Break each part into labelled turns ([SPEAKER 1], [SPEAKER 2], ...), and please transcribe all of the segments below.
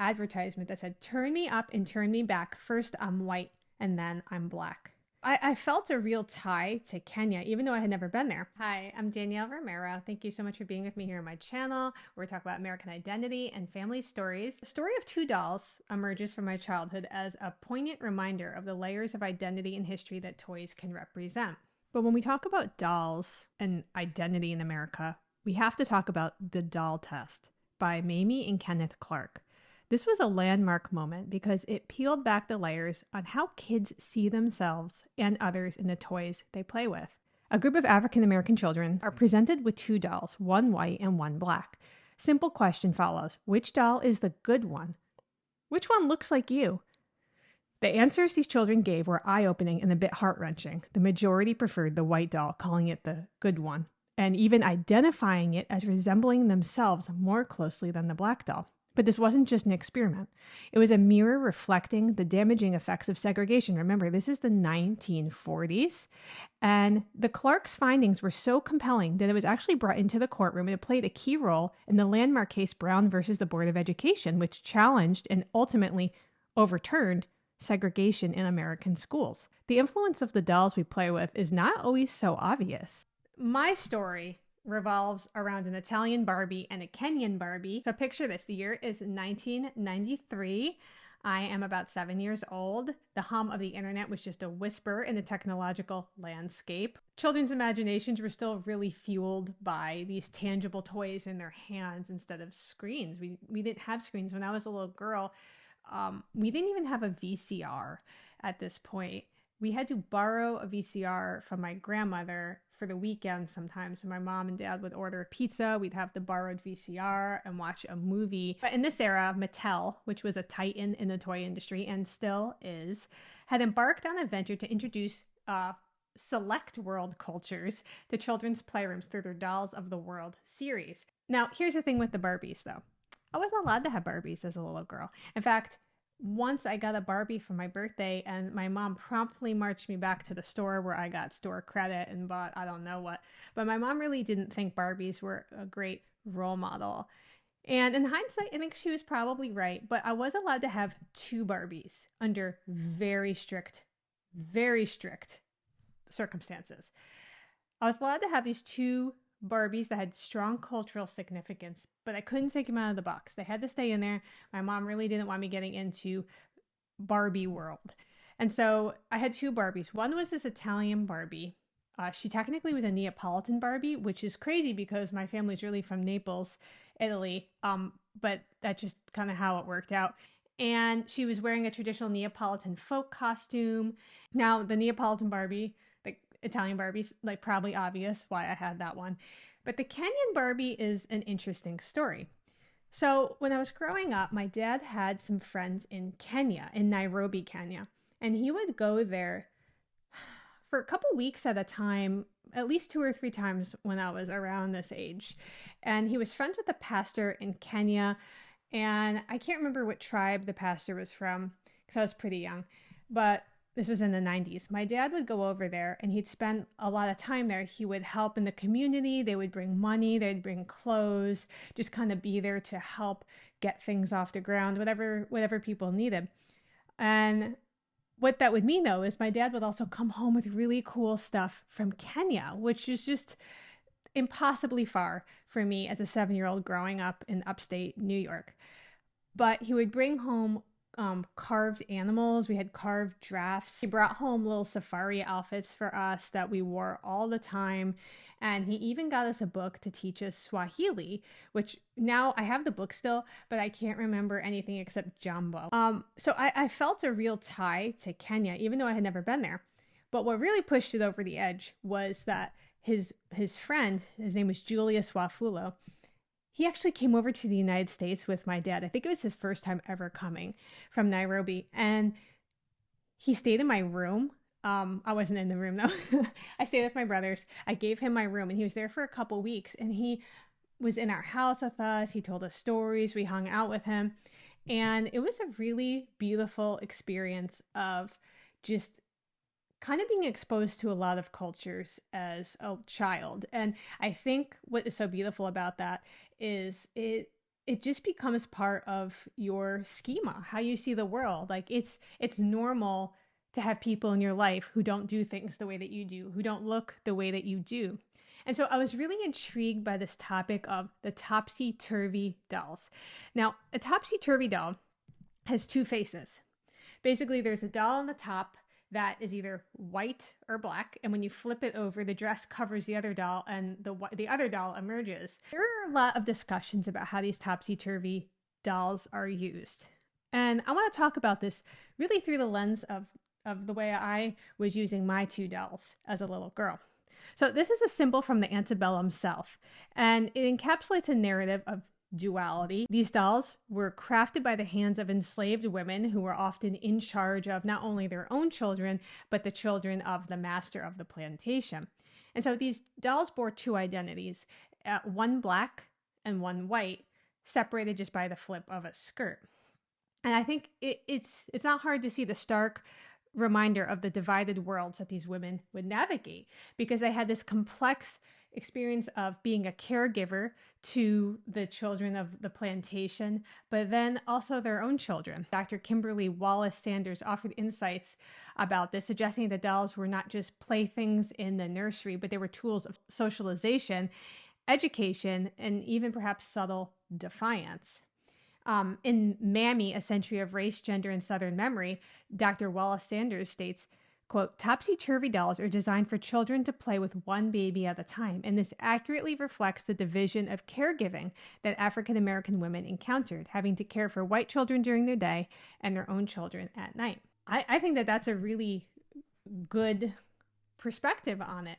[SPEAKER 1] advertisement that said, "Turn me up and turn me back. First I'm white and then I'm black." I felt a real tie to Kenya, even though I had never been there. Hi, I'm Danielle Romero. Thank you so much for being with me here on my channel, where we talk about American identity and family stories. The story of two dolls emerges from my childhood as a poignant reminder of the layers of identity and history that toys can represent. But when we talk about dolls and identity in America, we have to talk about The Doll Test by Mamie and Kenneth Clark. This was a landmark moment because it peeled back the layers on how kids see themselves and others in the toys they play with. A group of African American children are presented with two dolls, one white and one black. Simple question follows: which doll is the good one? Which one looks like you? The answers these children gave were eye-opening and a bit heart-wrenching. The majority preferred the white doll, calling it the good one, and even identifying it as resembling themselves more closely than the black doll. But this wasn't just an experiment. It was a mirror reflecting the damaging effects of segregation. Remember, this is the 1940s, and the Clark's findings were so compelling that it was actually brought into the courtroom, and it played a key role in the landmark case Brown versus the Board of Education, which challenged and ultimately overturned segregation in American schools. The influence of the dolls we play with is not always so obvious. My story revolves around an Italian Barbie and a Kenyan Barbie. So picture this, the year is 1993. I am about 7 years old. The hum of the internet was just a whisper in the technological landscape. Children's imaginations were still really fueled by these tangible toys in their hands instead of screens. We didn't have screens. When I was a little girl, we didn't even have a VCR at this point. We had to borrow a VCR from my grandmother for the weekend sometimes. So my mom and dad would order a pizza. We'd have the borrowed VCR and watch a movie. But in this era, Mattel, which was a titan in the toy industry and still is, had embarked on a venture to introduce select world cultures to children's playrooms through their Dolls of the World series. Now, here's the thing with the Barbies, though. I wasn't allowed to have Barbies as a little girl. In fact, once I got a Barbie for my birthday, and my mom promptly marched me back to the store where I got store credit and bought I don't know what. But my mom really didn't think Barbies were a great role model. And in hindsight, I think she was probably right. But I was allowed to have two Barbies under very strict circumstances. I was allowed to have these two Barbies that had strong cultural significance, but I couldn't take them out of the box. They had to stay in there. My mom really didn't want me getting into Barbie world. And so I had two Barbies. One was this Italian Barbie. She technically was a Neapolitan Barbie, which is crazy because my family's really from Naples, Italy. But that's just kind of how it worked out. And she was wearing a traditional Neapolitan folk costume. Now, the Neapolitan Barbie, Italian Barbie's like probably obvious why I had that one. But the Kenyan Barbie is an interesting story. So when I was growing up, my dad had some friends in Kenya, in Nairobi, Kenya, and he would go there for a couple weeks at a time, at least 2 or 3 times when I was around this age. And he was friends with a pastor in Kenya, and I can't remember what tribe the pastor was from because I was pretty young, but this was in the 90s. My dad would go over there and he'd spend a lot of time there. He would help in the community. They would bring money, they'd bring clothes, just kind of be there to help get things off the ground, whatever people needed. And what that would mean though is my dad would also come home with really cool stuff from Kenya, which is just impossibly far for me as a 7-year-old growing up in upstate New York. But he would bring home carved animals. We had carved giraffes. He brought home little safari outfits for us that we wore all the time. And he even got us a book to teach us Swahili, which now I have the book still, but I can't remember anything except Jambo. So I felt a real tie to Kenya, even though I had never been there. But what really pushed it over the edge was that his friend, his name was Julius Wafulo, he actually came over to the United States with my dad. I think it was his first time ever coming from Nairobi. And he stayed in my room. I wasn't in the room though. I stayed with my brothers. I gave him my room and he was there for a couple weeks. And he was in our house with us. He told us stories. We hung out with him. And it was a really beautiful experience of just kind of being exposed to a lot of cultures as a child. And I think what is so beautiful about that is it it just becomes part of your schema, how you see the world. Like it's normal to have people in your life who don't do things the way that you do, who don't look the way that you do. And so I was really intrigued by this topic of the topsy-turvy dolls. Now, a topsy-turvy doll has two faces. Basically, there's a doll on the top that is either white or black, and when you flip it over, the dress covers the other doll, and the other doll emerges. There are a lot of discussions about how these topsy-turvy dolls are used, and I want to talk about this really through the lens of the way I was using my two dolls as a little girl. So this is a symbol from the antebellum South, and it encapsulates a narrative of duality. These dolls were crafted by the hands of enslaved women who were often in charge of not only their own children, but the children of the master of the plantation. And so these dolls bore two identities, one black and one white, separated just by the flip of a skirt. And I think it's not hard to see the stark reminder of the divided worlds that these women would navigate, because they had this complex experience of being a caregiver to the children of the plantation, but then also their own children. Dr. Kimberly Wallace Sanders offered insights about this, suggesting that dolls were not just playthings in the nursery, but they were tools of socialization, education, and even perhaps subtle defiance. In Mammy, A Century of Race, Gender, and Southern Memory, Dr. Wallace Sanders states, quote, "Topsy-turvy dolls are designed for children to play with one baby at a time, and this accurately reflects the division of caregiving that African American women encountered, having to care for white children during their day and their own children at night." I think that that's a really good perspective on it.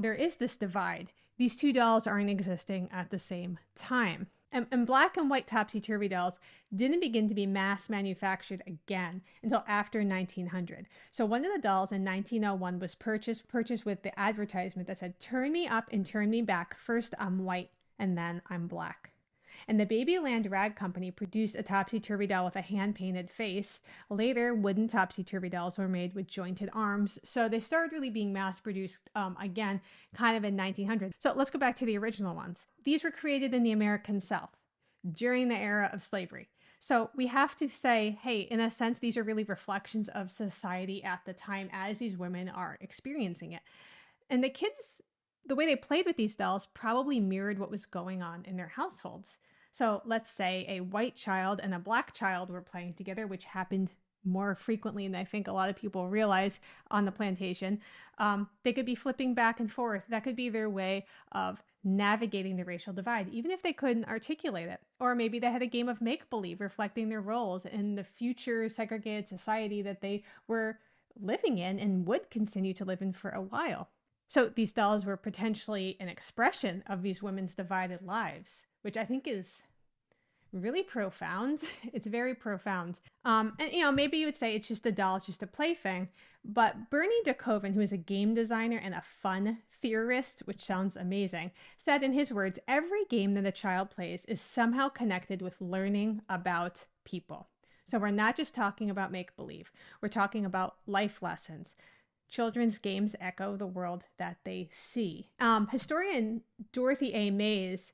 [SPEAKER 1] There is this divide. These two dolls aren't existing at the same time. And black and white topsy-turvy dolls didn't begin to be mass manufactured again until after 1900. So one of the dolls in 1901 was purchased with the advertisement that said, "Turn me up and turn me back. First I'm white and then I'm black." And the Babyland Rag Company produced a topsy-turvy doll with a hand-painted face. Later, wooden topsy-turvy dolls were made with jointed arms. So they started really being mass-produced again, kind of in 1900. So let's go back to the original ones. These were created in the American South during the era of slavery. So we have to say, hey, in a sense, these are really reflections of society at the time as these women are experiencing it. And the kids, the way they played with these dolls probably mirrored what was going on in their households. So let's say a white child and a black child were playing together, which happened more frequently than I think a lot of people realize on the plantation. They could be flipping back and forth. That could be their way of navigating the racial divide, even if they couldn't articulate it. Or maybe they had a game of make-believe reflecting their roles in the future segregated society that they were living in and would continue to live in for a while. So these dolls were potentially an expression of these women's divided lives, which I think is really profound. It's very profound. And maybe you would say it's just a doll, it's just a plaything. But Bernie DeKoven, who is a game designer and a fun theorist, which sounds amazing, said in his words, "Every game that a child plays is somehow connected with learning about people." So we're not just talking about make-believe. We're talking about life lessons. Children's games echo the world that they see. Historian Dorothy A. Mays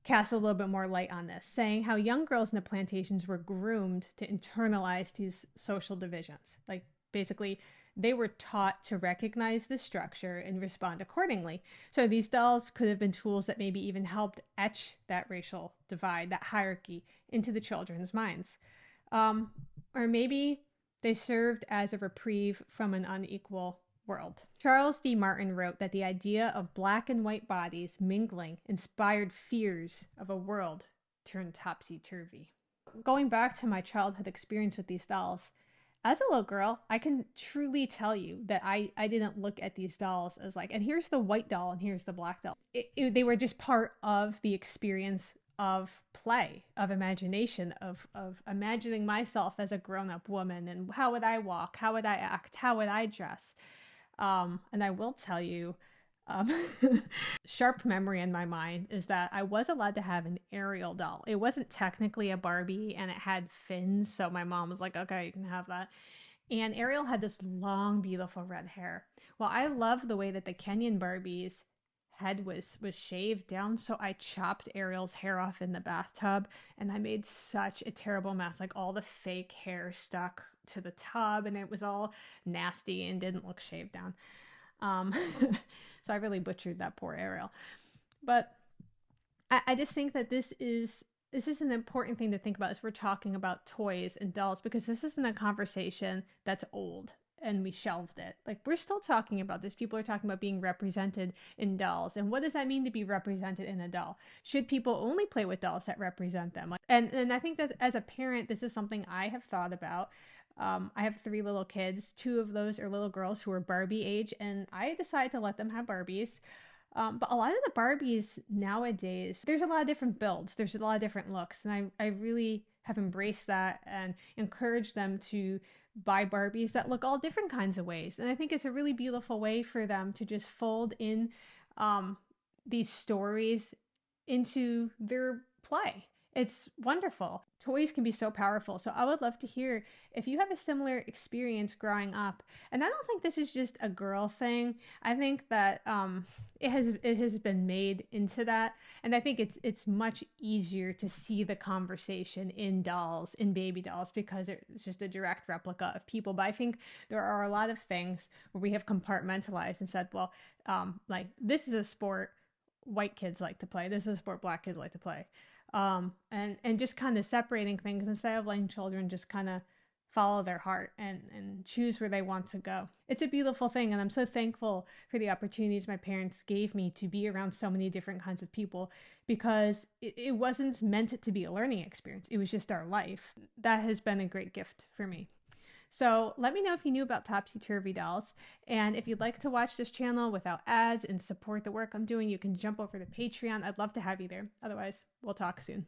[SPEAKER 1] cast a little bit more light on this, saying how young girls in the plantations were groomed to internalize these social divisions. Like, basically, they were taught to recognize the structure and respond accordingly. So these dolls could have been tools that maybe even helped etch that racial divide, that hierarchy, into the children's minds. Or maybe they served as a reprieve from an unequal world. Charles D. Martin wrote that the idea of black and white bodies mingling inspired fears of a world turned topsy-turvy. Going back to my childhood experience with these dolls, as a little girl, I can truly tell you that I didn't look at these dolls as like, and here's the white doll and here's the black doll. They were just part of the experience of play, of imagination, of imagining myself as a grown-up woman, and how would I walk, how would I act, how would I dress. And I will tell you, sharp memory in my mind is that I was allowed to have an Ariel doll. It wasn't technically a Barbie and it had fins, so my mom was like, okay, you can have that. And Ariel had this long, beautiful red hair. Well, I love the way that the Kenyan Barbies head was shaved down, so I chopped Ariel's hair off in the bathtub, and I made such a terrible mess. Like all the fake hair stuck to the tub, and it was all nasty and didn't look shaved down. Um, so I really butchered that poor Ariel. But I just think that this is an important thing to think about as we're talking about toys and dolls, because this isn't a conversation that's old and we shelved it. Like, we're still talking about this. People are talking about being represented in dolls. And what does that mean to be represented in a doll? Should people only play with dolls that represent them? And I think that as a parent, this is something I have thought about. I have 3 little kids. 2 of those are little girls who are Barbie age, and I decided to let them have Barbies. But a lot of the Barbies nowadays, there's a lot of different builds, there's a lot of different looks, and I really have embraced that and encouraged them to buy Barbies that look all different kinds of ways. And I think it's a really beautiful way for them to just fold in um, these stories into their play. It's wonderful. Toys can be so powerful. So I would love to hear if you have a similar experience growing up. And I don't think this is just a girl thing. I think that it has been made into that, and I think it's much easier to see the conversation in dolls, in baby dolls, because it's just a direct replica of people. But I think there are a lot of things where we have compartmentalized and said, well, like, this is a sport white kids like to play. This is a sport black kids like to play. And just kind of separating things instead of letting children just kind of follow their heart and choose where they want to go. It's a beautiful thing, and I'm so thankful for the opportunities my parents gave me to be around so many different kinds of people, because it wasn't meant to be a learning experience. It was just our life. That has been a great gift for me. So let me know if you knew about Topsy Turvy Dolls. And if you'd like to watch this channel without ads and support the work I'm doing, you can jump over to Patreon. I'd love to have you there. Otherwise, we'll talk soon.